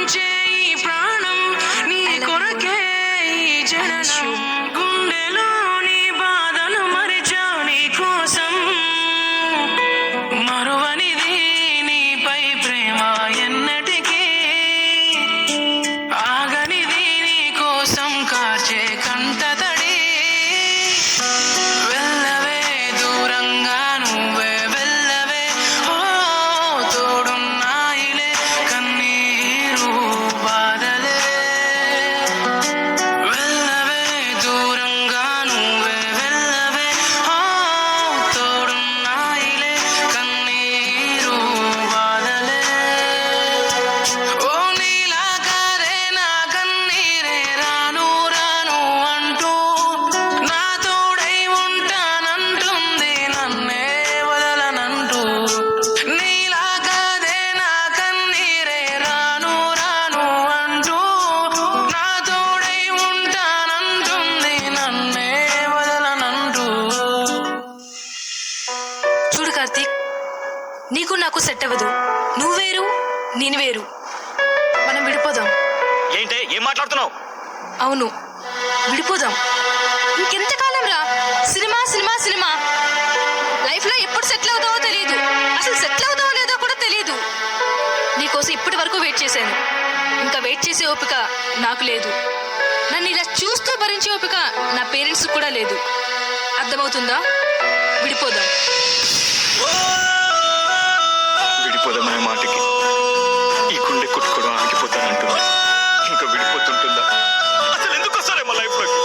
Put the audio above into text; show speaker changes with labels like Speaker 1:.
Speaker 1: అర్పించే ఈ ప్రాణం నీ కొరకే ఈ జననం గుండెలోని బాధను మరిచా నీ కోసం మరువనిది నీపై ప్రేమ ఎన్నటికీ ఆగనిది నీ కోసం కాచే కంటతడి వెళ్ళవే దూరంగా నువ్వే వెళ్ళవే ఓ తోడున్నాయిలే కన్నీరు బాధలే వెళ్ళవే దూరంగా నువ్వే వెళ్ళవే ఓ తోడున్నాయిలే కన్నీరు బాధలే ఓ నీలా కారే నా కన్నీరే రాను రాను అంటూ నా తోడై ఉంటానంటుంది నన్నే వదలనంటూ నీలా కాదే నా కన్నీరే రాను రాను అంటూ నా తోడై ఉంటానంటుంది నన్నే వదలనంటూ.
Speaker 2: చూడు కార్తీక్, నీకు నాకు సెట్ అవ్వదు. నువ్వు వేరు, నేను వేరు. మనం విడిపోదాం.
Speaker 3: ఏంటే ఏం మాట్లాడుతున్నావు?
Speaker 2: అవును, విడిపోదాం. ఇంకెంతకాలం రా సినిమా సినిమా సినిమా. లైఫ్లో ఎప్పుడు సెటిల్ అవుతావో తెలియదు, అసలు సెటిల్ అవుతావో లేదో కూడా తెలియదు. నీకోసం ఇప్పటి వరకు వెయిట్ చేశాను. ఇంకా వెయిట్ చేసే ఓపిక నాకు లేదు. నన్ను ఇలా చూస్తూ భరించే ఓపిక నా పేరెంట్స్ కూడా లేదు. అర్థమవుతుందా? విడిపోదాం.
Speaker 3: విడిపోదామనే మాటకి ఈ గుండె కొట్టుకోవడం ఆగిపోతానంటుంది. ఇంకా విడిపోతుంటుందా? అసలు ఎందుకు వస్తారేమో లైఫ్లోకి?